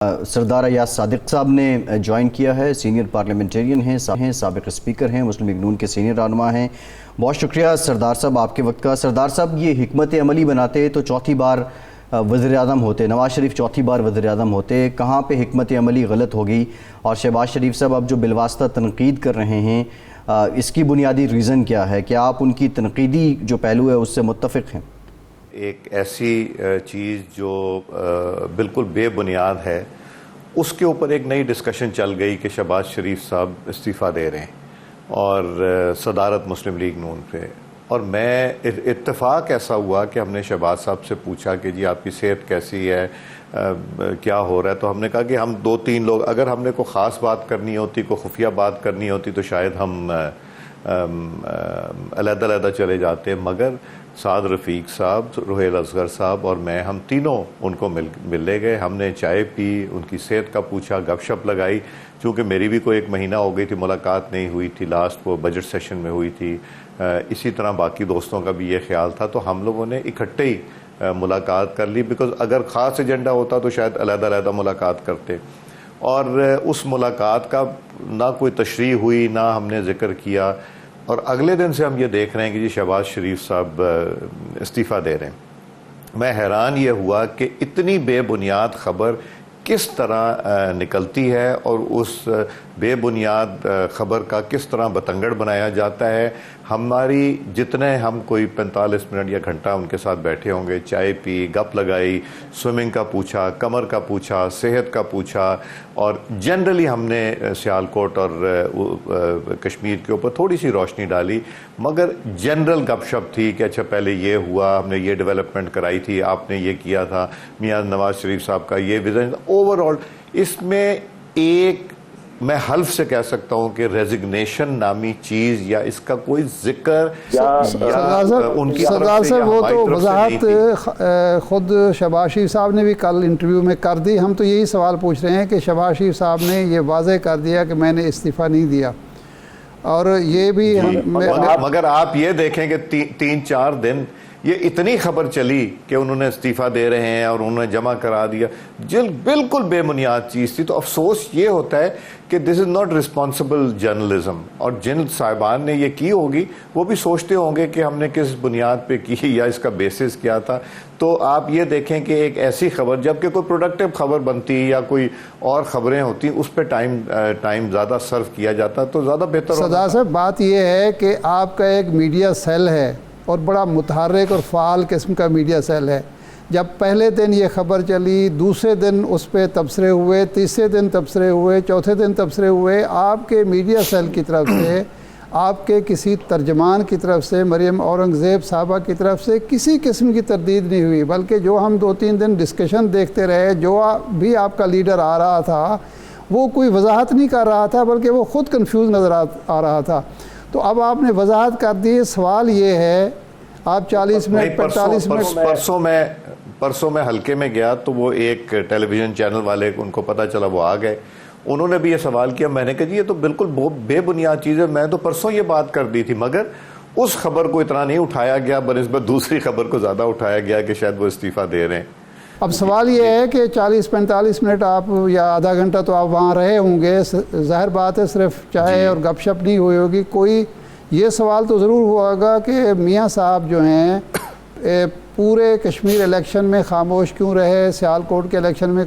سردار ایاز صادق صاحب نے جوائن کیا ہے، سینئر پارلیمنٹرین ہیں، سابق اسپیکر ہیں، مسلم لیگ نون کے سینئر رہنما ہیں۔ بہت شکریہ سردار صاحب آپ کے وقت کا۔ سردار صاحب یہ حکمت عملی بناتے تو چوتھی بار وزیر اعظم ہوتے، نواز شریف چوتھی بار وزیر اعظم ہوتے، کہاں پہ حکمت عملی غلط ہوگی؟ اور شہباز شریف صاحب اب جو بالواسطہ تنقید کر رہے ہیں اس کی بنیادی ریزن کیا ہے؟ کیا آپ ان کی تنقیدی جو پہلو ہے اس سے متفق ہیں؟ ایک ایسی چیز جو بالکل بے بنیاد ہے، اس کے اوپر ایک نئی ڈسکشن چل گئی کہ شہباز شریف صاحب استعفیٰ دے رہے ہیں اور صدارت مسلم لیگ نون پہ، اور میں اتفاق ایسا ہوا کہ ہم نے شہباز صاحب سے پوچھا کہ جی آپ کی صحت کیسی ہے، کیا ہو رہا ہے؟ تو ہم نے کہا کہ ہم دو تین لوگ، اگر ہم نے کوئی خاص بات کرنی ہوتی، کوئی خفیہ بات کرنی ہوتی تو شاید ہم علیحدہ علیحدہ چلے جاتے، مگر سعد رفیق صاحب، روحیل اصغر صاحب اور میں، ہم تینوں ان کو ملے گئے۔ ہم نے چائے پی، ان کی صحت کا پوچھا، گپ شپ لگائی، چونکہ میری بھی کوئی ایک مہینہ ہو گئی تھی ملاقات نہیں ہوئی تھی، لاسٹ وہ بجٹ سیشن میں ہوئی تھی، اسی طرح باقی دوستوں کا بھی یہ خیال تھا، تو ہم لوگوں نے اکٹھے ہی ملاقات کر لی، بیکاز اگر خاص ایجنڈا ہوتا تو شاید علیحدہ علیحدہ ملاقات کرتے، اور اس ملاقات کا نہ کوئی تشریح ہوئی، نہ ہم نے ذکر کیا، اور اگلے دن سے ہم یہ دیکھ رہے ہیں کہ جی شہباز شریف صاحب استعفیٰ دے رہے ہیں۔ میں حیران یہ ہوا کہ اتنی بے بنیاد خبر کس طرح نکلتی ہے، اور اس بے بنیاد خبر کا کس طرح بتنگڑ بنایا جاتا ہے۔ ہماری جتنے ہم کوئی 45 منٹ یا گھنٹہ ان کے ساتھ بیٹھے ہوں گے، چائے پی، گپ لگائی، سوئمنگ کا پوچھا، کمر کا پوچھا، صحت کا پوچھا، اور جنرلی ہم نے سیالکوٹ اور کشمیر کے اوپر تھوڑی سی روشنی ڈالی، مگر جنرل گپ شپ تھی کہ اچھا پہلے یہ ہوا، ہم نے یہ ڈیولپمنٹ کرائی تھی، آپ نے یہ کیا تھا، میاں نواز شریف صاحب کا یہ ویژن، اوور آل اس میں ایک میں حلف سے کہہ سکتا ہوں کہ ریزگنیشن نامی چیز یا اس کا کوئی ذکر ان کی سردار صاحب وہ تو وضاحت خود شہباز شریف صاحب نے بھی کل انٹرویو میں کر دی۔ ہم تو یہی سوال پوچھ رہے ہیں کہ شہباز شریف صاحب نے یہ واضح کر دیا کہ میں نے استعفیٰ نہیں دیا، اور یہ بھی مگر آپ یہ دیکھیں کہ 3-4 دن یہ اتنی خبر چلی کہ انہوں نے استعفیٰ دے رہے ہیں اور انہوں نے جمع کرا دیا، بالکل بے بنیاد چیز تھی۔ تو افسوس یہ ہوتا ہے کہ دس از ناٹ رسپانسبل جرنلزم، اور جن صاحبان نے یہ کی ہوگی وہ بھی سوچتے ہوں گے کہ ہم نے کس بنیاد پہ کی یا اس کا بیسس کیا تھا۔ تو آپ یہ دیکھیں کہ ایک ایسی خبر، جبکہ کوئی پروڈکٹیو خبر بنتی یا کوئی اور خبریں ہوتی، اس پہ ٹائم زیادہ صرف کیا جاتا تو زیادہ بہتر ہوتا۔ سردار صاحب بات یہ ہے کہ آپ کا ایک میڈیا سیل ہے اور بڑا متحرک اور فعال قسم کا میڈیا سیل ہے۔ جب پہلے دن یہ خبر چلی، دوسرے دن اس پہ تبصرے ہوئے، تیسرے دن تبصرے ہوئے، چوتھے دن تبصرے ہوئے، آپ کے میڈیا سیل کی طرف سے، آپ کے کسی ترجمان کی طرف سے، مریم اورنگزیب صاحبہ کی طرف سے کسی قسم کی تردید نہیں ہوئی، بلکہ جو ہم 2-3 دن ڈسکشن دیکھتے رہے، جو بھی آپ کا لیڈر آ رہا تھا وہ کوئی وضاحت نہیں کر رہا تھا، بلکہ وہ خود کنفیوز نظر آ رہا تھا۔ تو اب آپ نے وضاحت کر دی۔ سوال یہ ہے، آپ 40 منٹ 45 منٹ پرسوں میں حلقے میں گیا تو وہ ایک ٹیلی ویژن چینل والے، ان کو پتہ چلا، وہ آ گئے، انہوں نے بھی یہ سوال کیا، میں نے کہا جی یہ تو بالکل بے بنیاد چیز ہے، میں تو پرسوں یہ بات کر دی تھی، مگر اس خبر کو اتنا نہیں اٹھایا گیا بنسبت دوسری خبر کو زیادہ اٹھایا گیا کہ شاید وہ استعفیٰ دے رہے ہیں۔ اب سوال یہ ہے کہ 40-45 منٹ آپ یا آدھا گھنٹہ تو آپ وہاں رہے ہوں گے، ظاہر بات ہے صرف چائے اور گپ شپ نہیں ہوئی ہوگی، کوئی یہ سوال تو ضرور ہوا ہوگا کہ میاں صاحب جو ہیں پورے کشمیر الیکشن میں خاموش کیوں رہے، سیالکوٹ کے الیکشن میں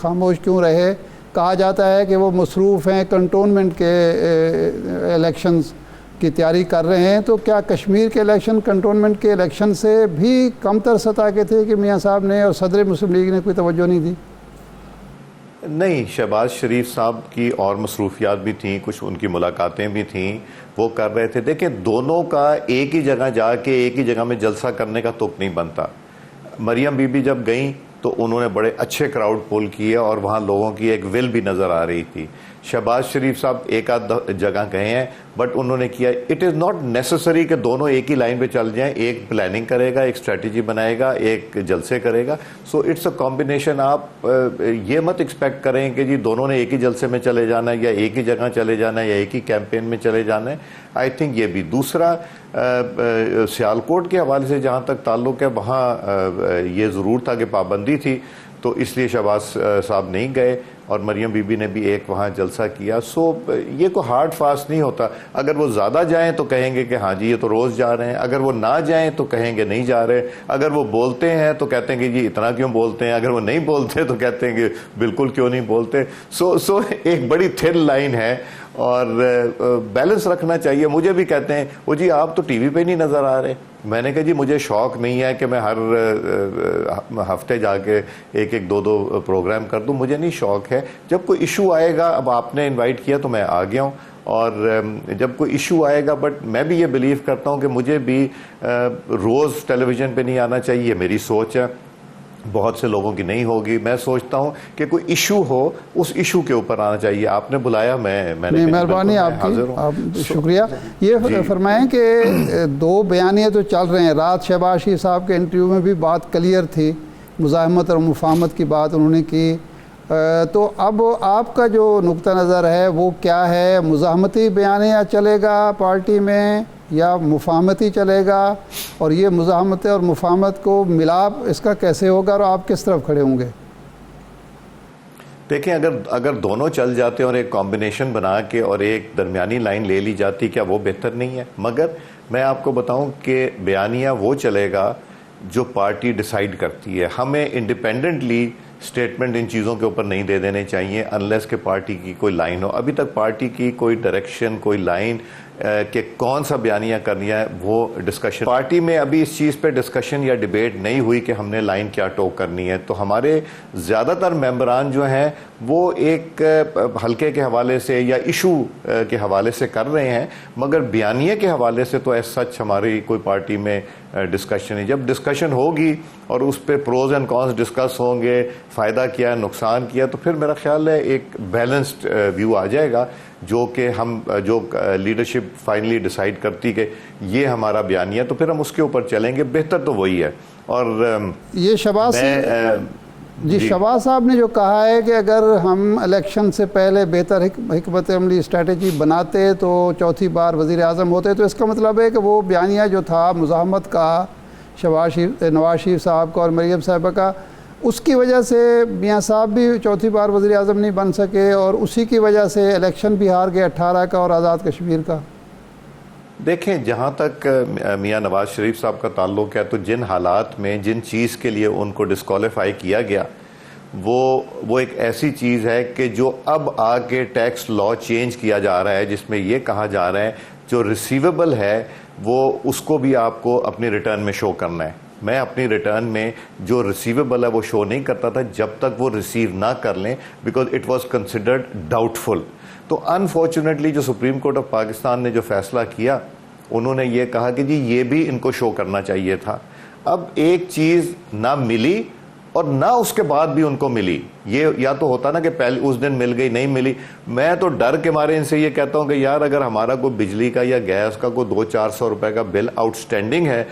خاموش کیوں رہے؟ کہا جاتا ہے کہ وہ مصروف ہیں، کنٹونمنٹ کے الیکشنز کی تیاری کر رہے ہیں، تو کیا کشمیر کے الیکشن کنٹونمنٹ کے الیکشن سے بھی کم تر سطح کے تھے کہ میاں صاحب نے اور صدر مسلم لیگ نے کوئی توجہ نہیں دی؟ نہیں، شہباز شریف صاحب کی اور مصروفیات بھی تھیں، کچھ ان کی ملاقاتیں بھی تھیں، وہ کر رہے تھے۔ دیکھیں دونوں کا ایک ہی جگہ جا کے ایک ہی جگہ میں جلسہ کرنے کا تک نہیں بنتا۔ مریم بی بی جب گئیں تو انہوں نے بڑے اچھے کراؤڈ پول کیے اور وہاں لوگوں کی ایک ول بھی نظر آ رہی تھی۔ شہباز شریف صاحب ایک آدھ جگہ گئے ہیں، بٹ انہوں نے کیا، اٹ از ناٹ نیسسری کہ دونوں ایک ہی لائن پہ چل جائیں، ایک پلاننگ کرے گا، ایک اسٹریٹجی بنائے گا، ایک جلسے کرے گا، سو اٹس اے کمبینیشن۔ آپ یہ مت ایکسپیکٹ کریں کہ جی دونوں نے ایک ہی جلسے میں چلے جانا ہے یا ایک ہی جگہ چلے جانا ہے یا ایک ہی کیمپین میں چلے جانا ہے۔ آئی تھنک یہ بھی۔ دوسرا، سیالکوٹ کے حوالے سے جہاں تک تعلق ہے، وہاں یہ ضرور تھا کہ پابندی تھی، تو اس لیے شہباز صاحب نہیں گئے اور مریم بی بی نے بھی ایک وہاں جلسہ کیا. سو یہ کوئی ہارڈ فاسٹ نہیں ہوتا. اگر وہ زیادہ جائیں تو کہیں گے کہ ہاں جی یہ تو روز جا رہے ہیں, اگر وہ نہ جائیں تو کہیں گے نہیں جا رہے, اگر وہ بولتے ہیں تو کہتے ہیں کہ جی اتنا کیوں بولتے ہیں, اگر وہ نہیں بولتے تو کہتے ہیں کہ بالکل کیوں نہیں بولتے. سو ایک بڑی تھن لائن ہے اور بیلنس رکھنا چاہیے. مجھے بھی کہتے ہیں وہ جی آپ تو ٹی وی پہ نہیں نظر آ رہے. میں نے کہا جی مجھے شوق نہیں ہے کہ میں ہر ہفتے جا کے ایک دو پروگرام کر دوں, مجھے نہیں شوق ہے. جب کوئی ایشو آئے گا, اب آپ نے انوائٹ کیا تو میں آ گیا ہوں, اور جب کوئی ایشو آئے گا, بٹ میں بھی یہ بلیو کرتا ہوں کہ مجھے بھی روز ٹیلی ویژن پہ نہیں آنا چاہیے. یہ میری سوچ ہے, بہت سے لوگوں کی نہیں ہوگی. میں سوچتا ہوں کہ کوئی ایشو ہو, اس ایشو کے اوپر آنا چاہیے. آپ نے بلایا, میں نے مہربانی آپ کی, شکریہ. یہ فرمائیں کہ دو بیانیے تو چل رہے ہیں. رات شہباز شریف صاحب کے انٹرویو میں بھی بات کلیئر تھی, مزاحمت اور مفاہمت کی بات انہوں نے کی. تو اب آپ کا جو نقطہ نظر ہے وہ کیا ہے؟ مزاحمتی بیانیہ چلے گا پارٹی میں یا مفاہمتی چلے گا؟ اور یہ مزاحمت اور مفاہمت کو ملاپ اس کا کیسے ہوگا اور آپ کس طرف کھڑے ہوں گے؟ دیکھیں, اگر دونوں چل جاتے اور ایک کمبینیشن بنا کے اور ایک درمیانی لائن لے لی جاتی, کیا وہ بہتر نہیں ہے؟ مگر میں آپ کو بتاؤں کہ بیانیہ وہ چلے گا جو پارٹی ڈیسائیڈ کرتی ہے. ہمیں انڈیپینڈنٹلی سٹیٹمنٹ ان چیزوں کے اوپر نہیں دے دینے چاہیے انلیس کہ پارٹی کی کوئی لائن ہو. ابھی تک پارٹی کی کوئی ڈائریکشن, کوئی لائن کہ کون سا بیانیہ کرنی ہے, وہ ڈسکشن پارٹی میں ابھی اس چیز پہ ڈسکشن یا ڈیبیٹ نہیں ہوئی کہ ہم نے لائن کیا ٹوک کرنی ہے. تو ہمارے زیادہ تر ممبران جو ہیں وہ ایک حلقے کے حوالے سے یا ایشو کے حوالے سے کر رہے ہیں, مگر بیانیے کے حوالے سے تو ایز سچ ہماری کوئی پارٹی میں ڈسکشن ہے. جب ڈسکشن ہوگی اور اس پہ پروز اینڈ کونس ڈسکس ہوں گے, فائدہ کیا نقصان کیا, تو پھر میرا خیال ہے ایک بیلنسڈ ویو آ جائے گا, جو کہ جو لیڈرشپ فائنلی ڈیسائیڈ کرتی کہ یہ ہمارا بیانیہ, تو پھر ہم اس کے اوپر چلیں گے. بہتر تو وہی ہے. اور یہ شہباز شہباز صاحب نے جو کہا ہے کہ اگر ہم الیکشن سے پہلے بہتر حکمت عملی اسٹریٹجی بناتے تو چوتھی بار وزیر اعظم ہوتے, تو اس کا مطلب ہے کہ وہ بیانیہ جو تھا مزاحمت کا نواز شریف صاحب کا اور مریم صاحبہ کا, اس کی وجہ سے میاں صاحب بھی چوتھی بار وزیر اعظم نہیں بن سکے اور اسی کی وجہ سے الیکشن بھی ہار گئے 18 کا اور آزاد کشمیر کا. دیکھیں, جہاں تک میاں نواز شریف صاحب کا تعلق ہے تو جن حالات میں جن چیز کے لیے ان کو ڈسکوالیفائی کیا گیا وہ ایک ایسی چیز ہے کہ جو اب آ کے ٹیکس لا چینج کیا جا رہا ہے, جس میں یہ کہا جا رہا ہے جو ریسیویبل ہے وہ اس کو بھی آپ کو اپنی ریٹرن میں شو کرنا ہے. میں اپنی ریٹرن میں جو ریسیویبل ہے وہ شو نہیں کرتا تھا جب تک وہ ریسیو نہ کر لیں, because it was considered doubtful. تو انفارچونیٹلی جو سپریم کورٹ آف پاکستان نے جو فیصلہ کیا, انہوں نے یہ کہا کہ جی یہ بھی ان کو شو کرنا چاہیے تھا. اب ایک چیز نہ ملی اور نہ اس کے بعد بھی ان کو ملی. یہ یا تو ہوتا نا کہ پہلے اس دن مل گئی, نہیں ملی. میں تو ڈر کے مارے ان سے یہ کہتا ہوں کہ یار اگر ہمارا کوئی بجلی کا یا گیس کا کوئی 200-400 روپے کا بل آؤٹ سٹینڈنگ ہے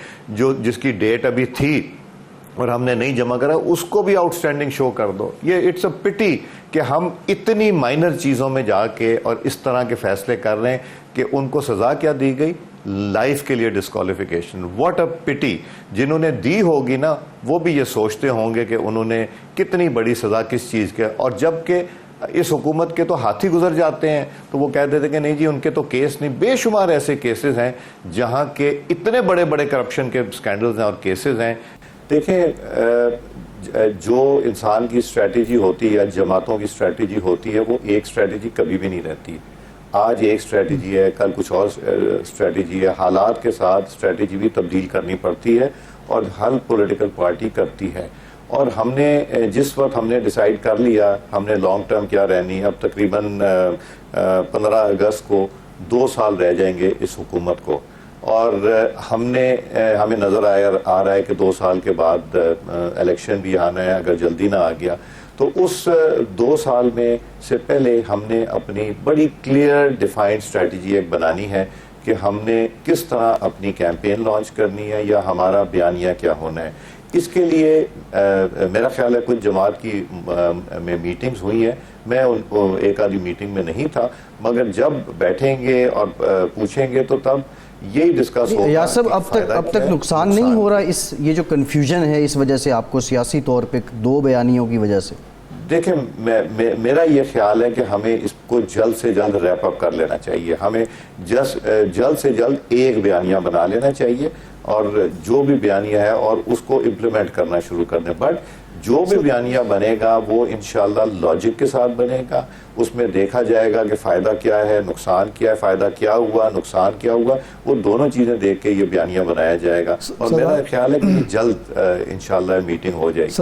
جس کی ڈیٹ ابھی تھی اور ہم نے نہیں جمع کرا, اس کو بھی آؤٹ سٹینڈنگ شو کر دو. یہ اٹس اے پٹی کہ ہم اتنی مائنر چیزوں میں جا کے اور اس طرح کے فیصلے کر رہے ہیں کہ ان کو سزا کیا دی گئی, لائف کے لیے ڈسکوالیفیکیشن. واٹ اے پٹی. جنہوں نے دی ہوگی نا وہ بھی یہ سوچتے ہوں گے کہ انہوں نے کتنی بڑی سزا کس چیز کے, اور جب کہ اس حکومت کے تو ہاتھی گزر جاتے ہیں تو وہ کہہ دیتے کہ نہیں جی ان کے تو کیس نہیں. بے شمار ایسے کیسز ہیں جہاں کے اتنے بڑے بڑے کرپشن کے سکینڈلز ہیں اور کیسز ہیں. دیکھیں, جو انسان کی اسٹریٹجی ہوتی ہے, جماعتوں کی اسٹریٹجی ہوتی ہے, وہ ایک اسٹریٹجی کبھی بھی نہیں رہتی. آج ایک اسٹریٹجی ہے, کل کچھ اور اسٹریٹجی ہے. حالات کے ساتھ اسٹریٹجی بھی تبدیل کرنی پڑتی ہے اور ہر پولیٹیکل پارٹی کرتی ہے. اور ہم نے جس وقت ہم نے ڈیسائیڈ کر لیا ہم نے لانگ ٹرم کیا رہنی ہے, اب تقریباً 15 اگست کو 2 سال رہ جائیں گے اس حکومت کو, اور ہمیں نظر آ رہا ہے کہ 2 سال کے بعد الیکشن بھی آنا ہے اگر جلدی نہ آ گیا. تو اس 2 سال میں سے پہلے ہم نے اپنی بڑی کلیئر ڈیفائنڈ اسٹریٹجی ایک بنانی ہے کہ ہم نے کس طرح اپنی کیمپین لانچ کرنی ہے یا ہمارا بیانیہ کیا ہونا ہے. اس کے لیے میرا خیال ہے کچھ جماعت کی میں میٹنگز ہوئی ہیں, میں ان کو ایک آدھی میٹنگ میں نہیں تھا, مگر جب بیٹھیں گے اور پوچھیں گے تو تب یہی ڈسکس ہوگا. یا صاحب اب تک نقصان نہیں ہو رہا یہ جو کنفیوژن ہے اس وجہ سے آپ کو سیاسی طور پہ 2 بیانیوں کی وجہ سے؟ دیکھیں میرا یہ خیال ہے کہ ہمیں اس کو جلد سے جلد ریپ اپ کر لینا چاہیے. ہمیں جلد سے جلد ایک بیانیہ بنا لینا چاہیے اور جو بھی بیانیہ ہے اور اس کو امپلیمنٹ کرنا شروع کر دیں. بٹ جو بھی بیانیہ بنے گا وہ انشاءاللہ لاجک کے ساتھ بنے گا. اس میں دیکھا جائے گا کہ فائدہ کیا ہے, نقصان کیا ہے, فائدہ کیا ہوا, نقصان کیا ہوا, وہ دونوں چیزیں دیکھ کے یہ بیانیہ بنایا جائے گا. اور میرا خیال ہے کہ جلد انشاءاللہ میٹنگ ہو جائے گی.